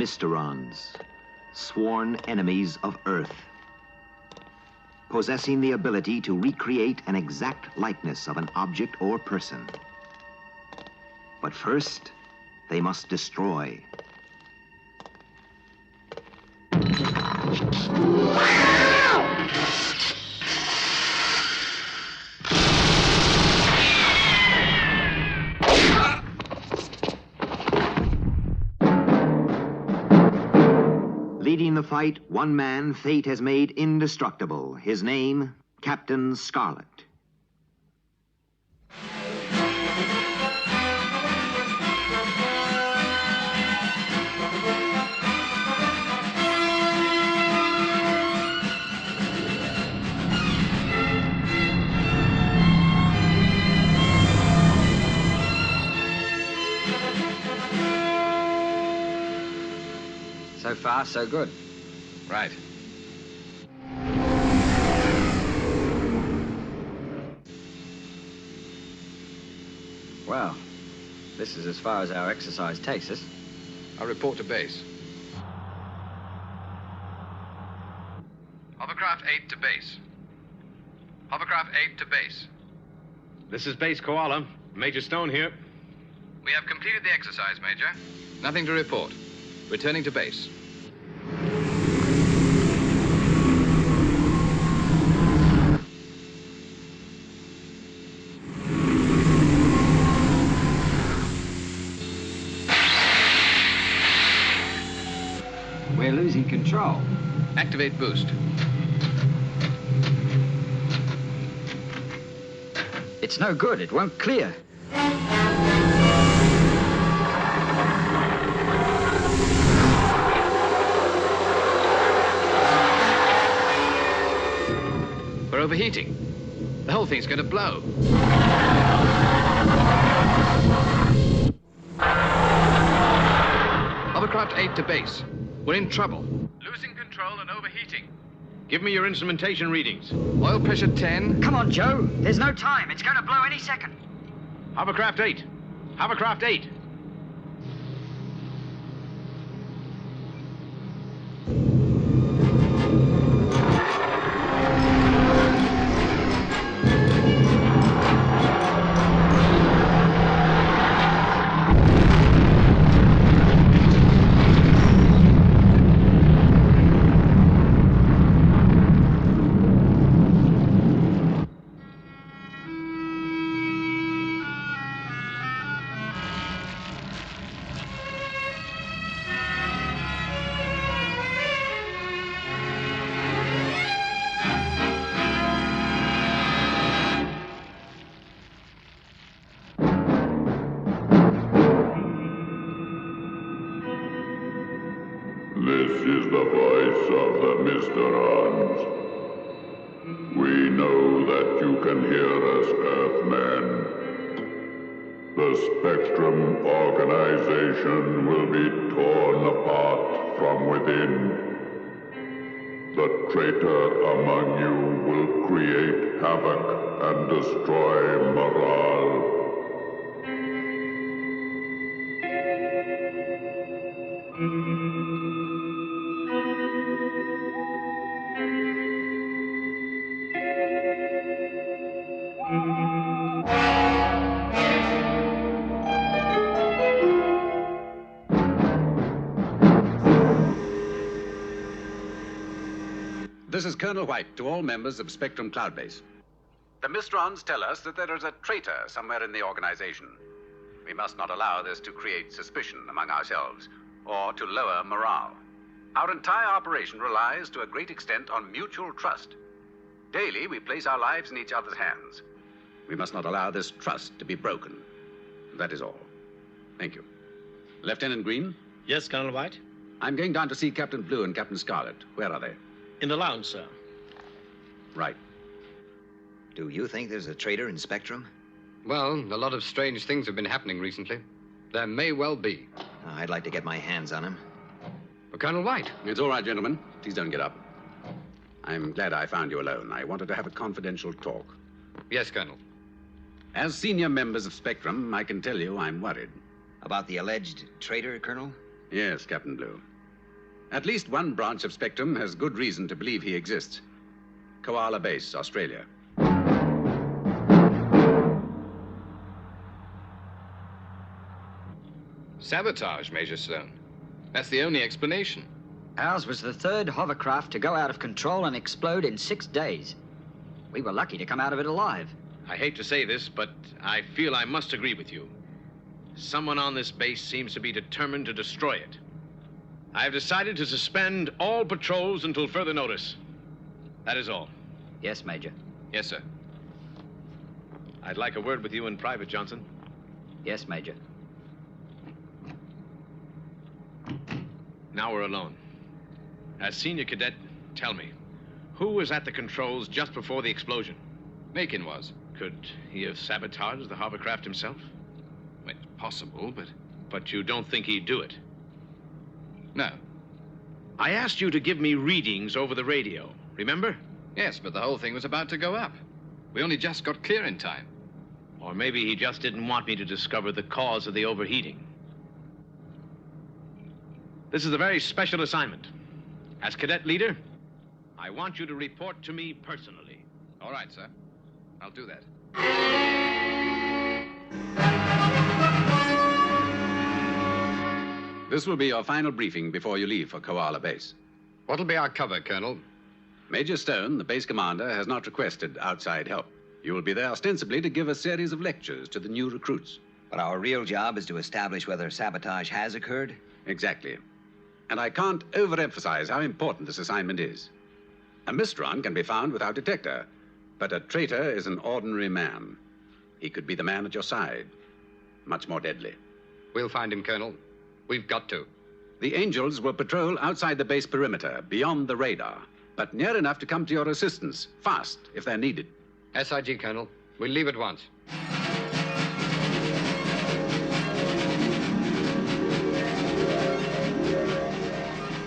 Mysterons, sworn enemies of Earth, possessing the ability to recreate an exact likeness of an object or person. But first, they must destroy. Leading the fight, one man fate has made indestructible. His name, Captain Scarlet. So far, so good. Right. Well, this is as far as our exercise takes us. I'll report to base. Hovercraft 8 to base. Hovercraft 8 to base. This is Base Koala. Major Stone here. We have completed the exercise, Major. Nothing to report. Returning to base. We're losing control. Activate boost. It's no good. It won't clear. We're overheating. The whole thing's going to blow. Hovercraft 8 to base. We're in trouble. Losing control and overheating. Give me your instrumentation readings. Oil pressure 10. Come on, Joe. There's no time. It's going to blow any second. Hovercraft 8. Hovercraft 8. This is the voice of the Mysterons. We know that you can hear us, Earthmen. The Spectrum organization will be torn apart from within. The traitor among you will create havoc and destroy morale. This is Colonel White to all members of Spectrum Cloud Base. The Mysterons tell us that there is a traitor somewhere in the organization. We must not allow this to create suspicion among ourselves or to lower morale. Our entire operation relies to a great extent on mutual trust. Daily, we place our lives in each other's hands. We must not allow this trust to be broken. That is all. Thank you. Lieutenant Green? Yes, Colonel White? I'm going down to see Captain Blue and Captain Scarlet. Where are they? In the lounge, sir. Right. Do you think there's a traitor in Spectrum? Well, a lot of strange things have been happening recently. There may well be. I'd like to get my hands on him. But Colonel White. It's all right, gentlemen. Please don't get up. I'm glad I found you alone. I wanted to have a confidential talk. Yes, Colonel. As senior members of Spectrum, I can tell you I'm worried. About the alleged traitor, Colonel? Yes, Captain Blue. At least one branch of Spectrum has good reason to believe he exists. Koala Base, Australia. Sabotage, Major Stone. That's the only explanation. Ours was the third hovercraft to go out of control and explode in 6 days. We were lucky to come out of it alive. I hate to say this, but I feel I must agree with you. Someone on this base seems to be determined to destroy it. I have decided to suspend all patrols until further notice. That is all. Yes, Major. Yes, sir. I'd like a word with you in private, Johnson. Yes, Major. Now we're alone. As senior cadet, tell me, who was at the controls just before the explosion? Macon was. Could he have sabotaged the hovercraft himself? It's possible, but... But you don't think he'd do it? No. I asked you to give me readings over the radio, remember? Yes, but the whole thing was about to go up. We only just got clear in time. Or maybe he just didn't want me to discover the cause of the overheating. This is a very special assignment. As cadet leader, I want you to report to me personally. All right, sir. I'll do that. This will be your final briefing before you leave for Koala Base. What'll be our cover, Colonel? Major Stone, the base commander, has not requested outside help. You will be there ostensibly to give a series of lectures to the new recruits. But our real job is to establish whether sabotage has occurred? Exactly. And I can't overemphasize how important this assignment is. A Mistron can be found without detector, but a traitor is an ordinary man. He could be the man at your side. Much more deadly. We'll find him, Colonel. We've got to. The Angels will patrol outside the base perimeter, beyond the radar, but near enough to come to your assistance, fast, if they're needed. SIG, Colonel. We'll leave at once.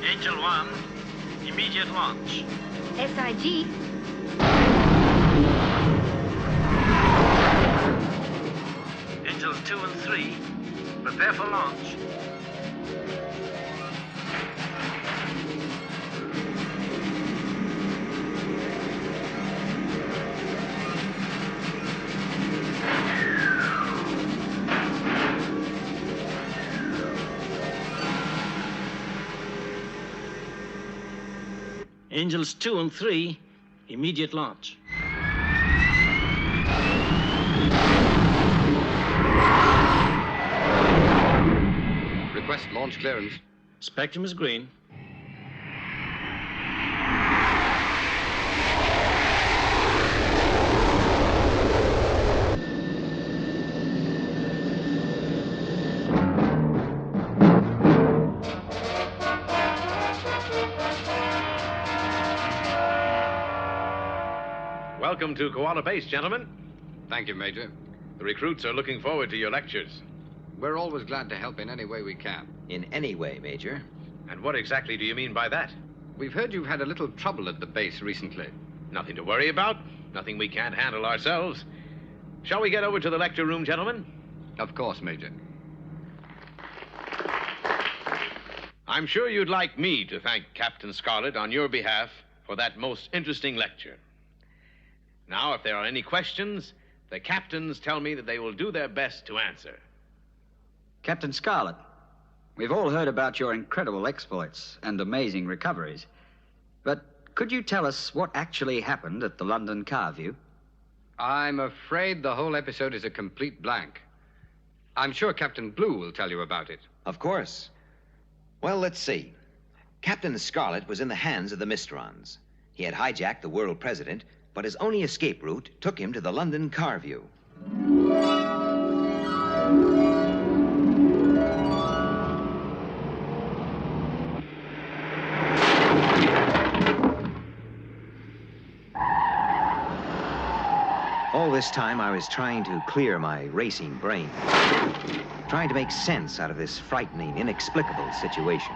Angel 1, immediate launch. SIG. Angels 2 and 3, prepare for launch. Angels 2 and 3, immediate launch. Request launch clearance. Spectrum is green. Welcome to Koala Base, gentlemen. Thank you, Major. The recruits are looking forward to your lectures. We're always glad to help in any way we can. In any way, Major. And what exactly do you mean by that? We've heard you've had a little trouble at the base recently. Nothing to worry about. Nothing we can't handle ourselves. Shall we get over to the lecture room, gentlemen? Of course, Major. I'm sure you'd like me to thank Captain Scarlet on your behalf for that most interesting lecture. Now, if there are any questions, the captains tell me that they will do their best to answer. Captain Scarlet, we've all heard about your incredible exploits and amazing recoveries. But could you tell us what actually happened at the London car view? I'm afraid the whole episode is a complete blank. I'm sure Captain Blue will tell you about it. Of course. Well, let's see. Captain Scarlet was in the hands of the Mistrons. He had hijacked the world president, but his only escape route took him to the London car view. All this time, I was trying to clear my racing brain, trying to make sense out of this frightening, inexplicable situation.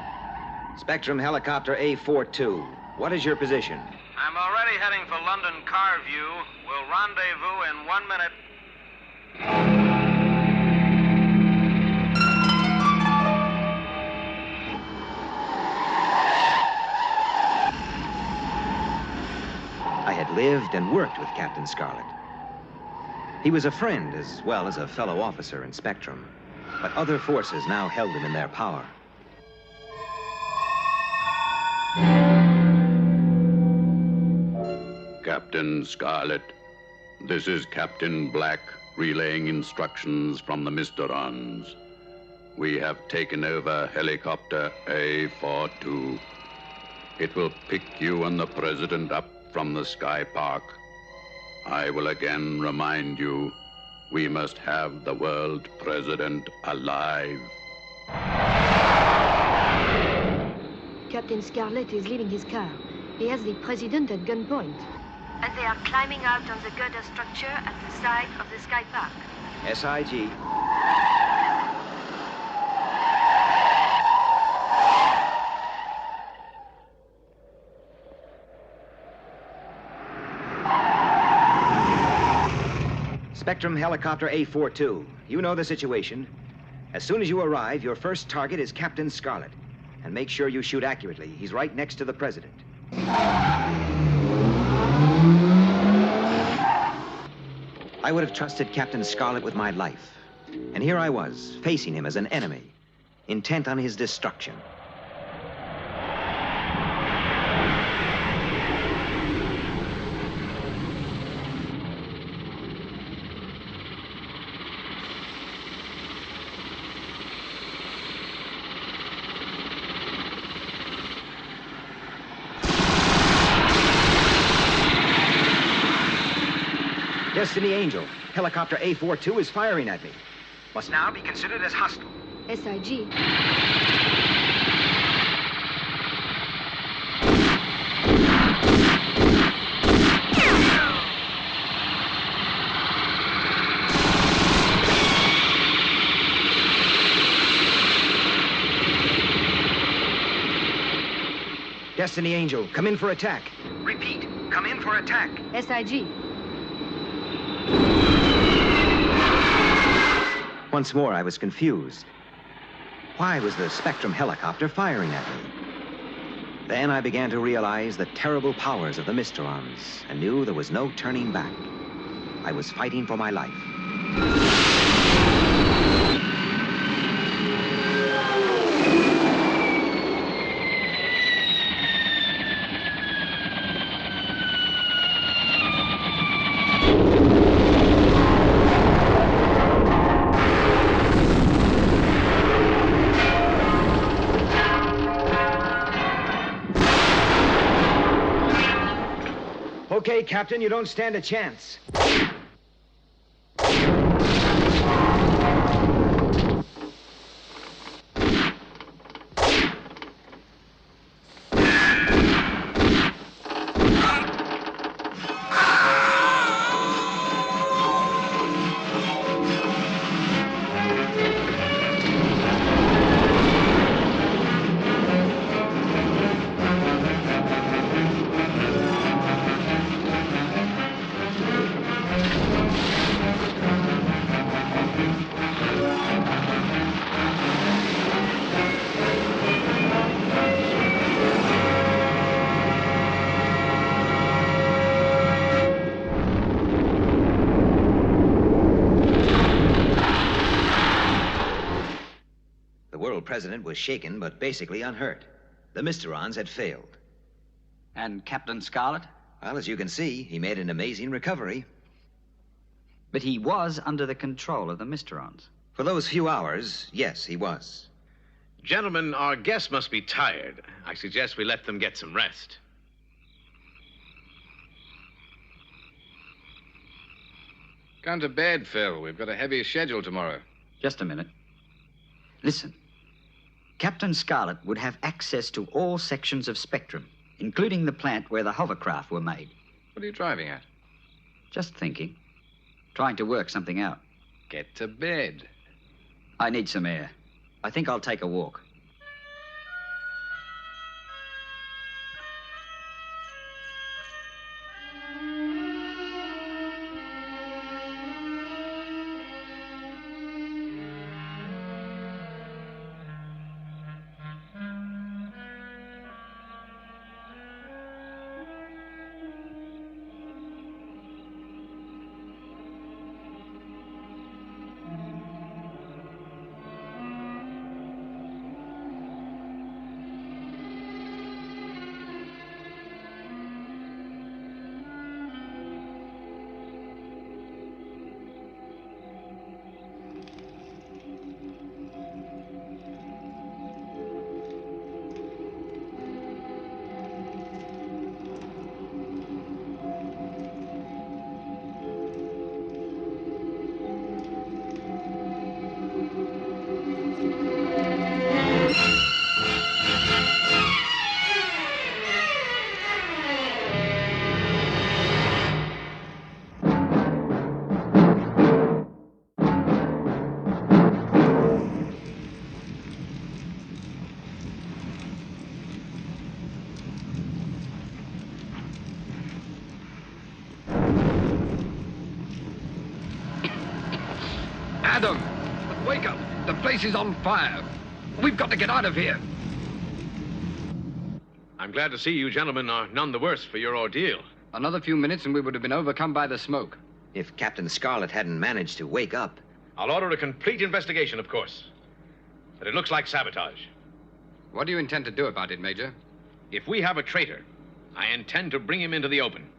Spectrum Helicopter A42, what is your position? I'm already heading for London car view. We'll rendezvous in 1 minute. lived and worked with Captain Scarlet. He was a friend as well as a fellow officer in Spectrum, but other forces now held him in their power. Captain Scarlet, this is Captain Black relaying instructions from the Mysterons. We have taken over helicopter A42. It will pick you and the President up from the Sky Park. I will again remind you, we must have the world president alive. Captain Scarlet is leaving his car. He has the President at gunpoint. And they are climbing out on the girder structure at the side of the Sky Park. SIG. Spectrum Helicopter A42. You know the situation. As soon as you arrive, your first target is Captain Scarlet. And make sure you shoot accurately. He's right next to the President. I would have trusted Captain Scarlet with my life. And here I was, facing him as an enemy, intent on his destruction. Destiny Angel, helicopter A42 is firing at me. Must now be considered as hostile. SIG. Destiny Angel, come in for attack. Repeat, come in for attack. SIG. Once more, I was confused. Why was the Spectrum helicopter firing at me? Then I began to realize the terrible powers of the Mysterons and knew there was no turning back. I was fighting for my life. Okay, Captain, you don't stand a chance. President was shaken, but basically unhurt. The Mysterons had failed. And Captain Scarlet? Well, as you can see, he made an amazing recovery. But he was under the control of the Mysterons. For those few hours, yes, he was. Gentlemen, our guests must be tired. I suggest we let them get some rest. Come to bed, Phil. We've got a heavy schedule tomorrow. Just a minute. Listen. Captain Scarlet would have access to all sections of Spectrum, including the plant where the hovercraft were made. What are you driving at? Just thinking. Trying to work something out. Get to bed. I need some air. I think I'll take a walk. Adam, wake up. The place is on fire. We've got to get out of here. I'm glad to see you gentlemen are none the worse for your ordeal. Another few minutes and we would have been overcome by the smoke. If Captain Scarlet hadn't managed to wake up. I'll order a complete investigation, of course. But it looks like sabotage. What do you intend to do about it, Major? If we have a traitor, I intend to bring him into the open.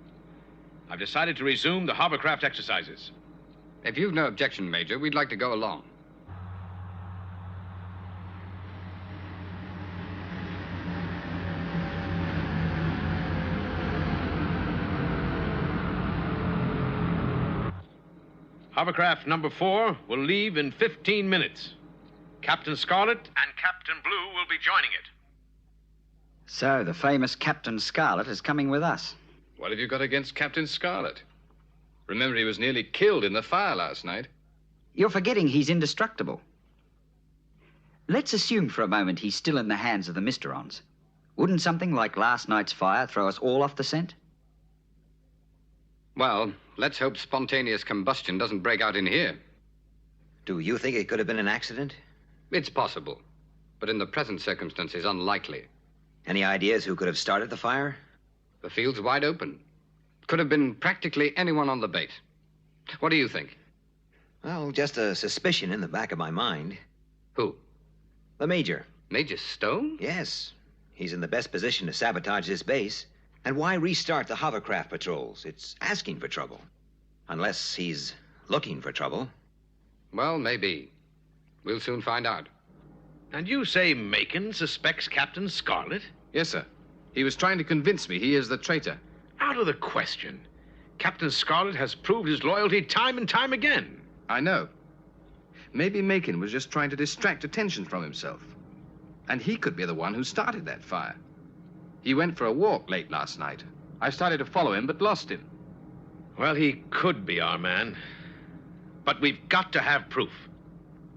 I've decided to resume the hovercraft exercises. If you've no objection, Major, we'd like to go along. Hovercraft number 4 will leave in 15 minutes. Captain Scarlet and Captain Blue will be joining it. So, the famous Captain Scarlet is coming with us. What have you got against Captain Scarlet? Remember, he was nearly killed in the fire last night. You're forgetting he's indestructible. Let's assume for a moment he's still in the hands of the Mysterons. Wouldn't something like last night's fire throw us all off the scent? Well, let's hope spontaneous combustion doesn't break out in here. Do you think it could have been an accident? It's possible, but in the present circumstances, unlikely. Any ideas who could have started the fire? The field's wide open. Could have been practically anyone on the base. What do you think? Well, just a suspicion in the back of my mind. Who? The Major. Major Stone? Yes. He's in the best position to sabotage this base. And why restart the hovercraft patrols? It's asking for trouble. Unless he's looking for trouble. Well, maybe. We'll soon find out. And you say Macon suspects Captain Scarlet? Yes, sir. He was trying to convince me he is the traitor. Out of the question. Captain Scarlet has proved his loyalty time and time again. I know. Maybe Macon was just trying to distract attention from himself. And he could be the one who started that fire. He went for a walk late last night. I started to follow him, but lost him. Well, he could be our man. But we've got to have proof.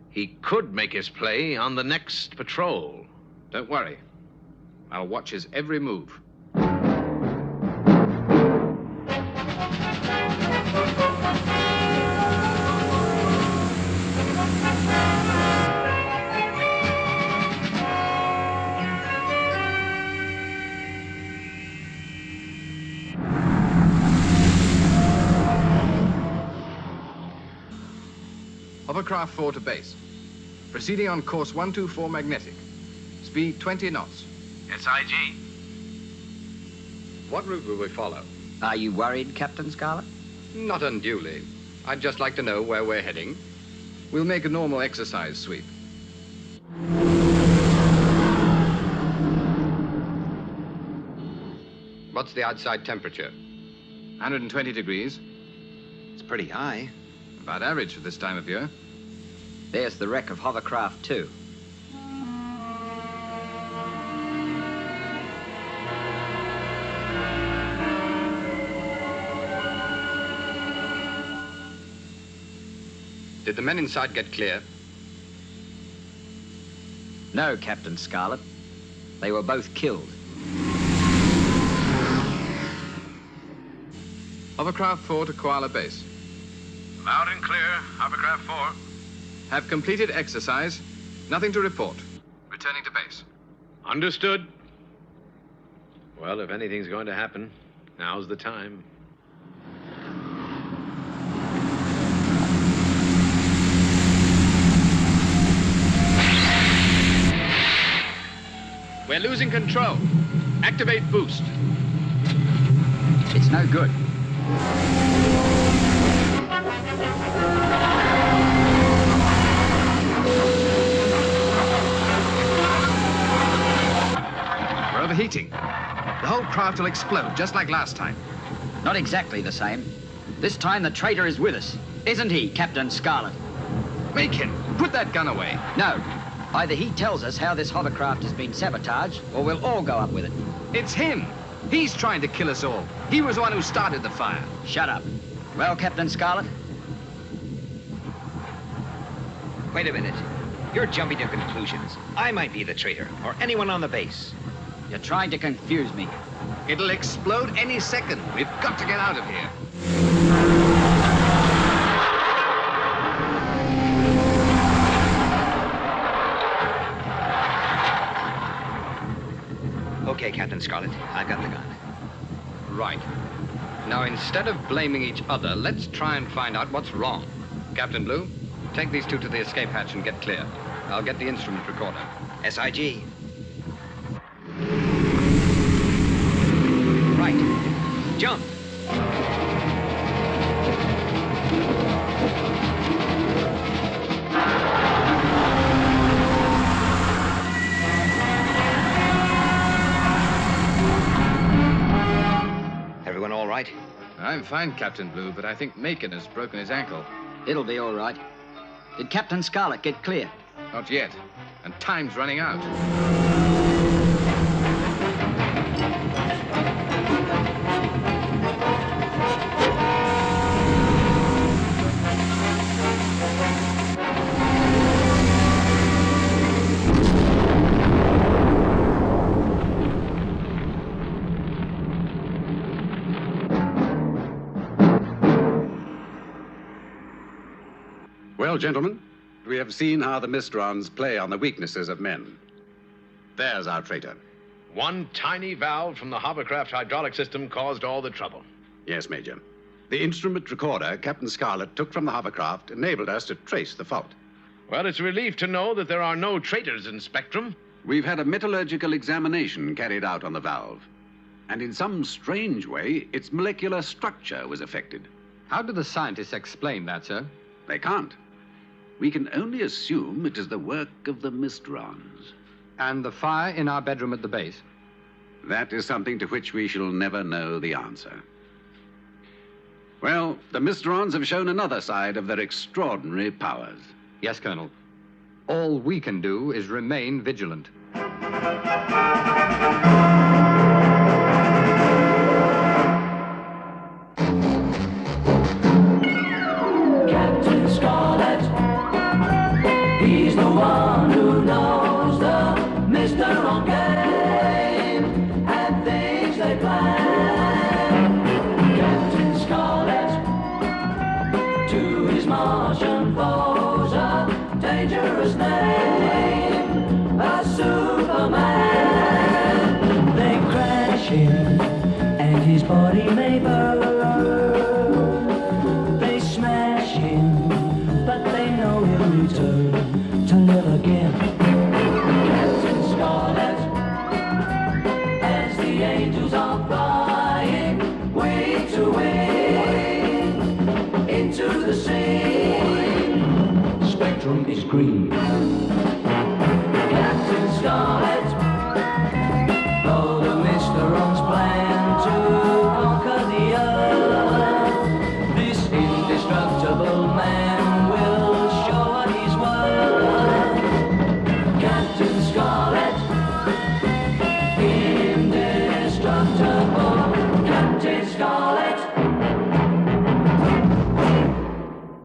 He could make his play on the next patrol. Don't worry. I'll watch his every move. Hovercraft 4 to base. Proceeding on course 124 magnetic. Speed 20 knots. SIG. What route will we follow? Are you worried, Captain Scarlet? Not unduly. I'd just like to know where we're heading. We'll make a normal exercise sweep. What's the outside temperature? 120 degrees. It's pretty high. About average for this time of year. There's the wreck of Hovercraft 2. Did the men inside get clear? No, Captain Scarlet. They were both killed. Hovercraft 4 to Koala Base. Loud and clear, Hovercraft 4. Have completed exercise. Nothing to report. Returning to base. Understood. Well, if anything's going to happen, now's the time. We're losing control. Activate boost. It's no good. We're overheating. The whole craft will explode, just like last time. Not exactly the same. This time the traitor is with us. Isn't he, Captain Scarlet? Macon, put that gun away. No. Either he tells us how this hovercraft has been sabotaged, or we'll all go up with it. It's him. He's trying to kill us all. He was the one who started the fire. Shut up. Well, Captain Scarlet? Wait a minute. You're jumping to conclusions. I might be the traitor, or anyone on the base. You're trying to confuse me. It'll explode any second. We've got to get out of here. Scarlet. I've got the gun. Right. Now, instead of blaming each other, let's try and find out what's wrong. Captain Blue, take these two to the escape hatch and get clear. I'll get the instrument recorder. SIG. Right. Jump. Everyone all right? I'm fine, Captain Blue, but I think Macon has broken his ankle. It'll be all right. Did Captain Scarlet get clear? Not yet. And time's running out. Well, gentlemen, we have seen how the Mysterons play on the weaknesses of men. There's our traitor. One tiny valve from the hovercraft hydraulic system caused all the trouble. Yes, Major. The instrument recorder Captain Scarlet took from the hovercraft enabled us to trace the fault. Well, it's a relief to know that there are no traitors in Spectrum. We've had a metallurgical examination carried out on the valve. And in some strange way, its molecular structure was affected. How do the scientists explain that, sir? They can't. We can only assume it is the work of the Mysterons. And the fire in our bedroom at the base? That is something to which we shall never know the answer. Well, the Mysterons have shown another side of their extraordinary powers. Yes, Colonel. All we can do is remain vigilant. Captain Scarlet, he's the one who knows the Mysteron game and things they plan. Captain Scarlet, to his Martian foes, a dangerous name, a Superman. They crash him and his body may burn. They smash him, but they know he'll return to live again. Captain Scarlet, as the angels are flying wing to wing into the sea. Spectrum is green.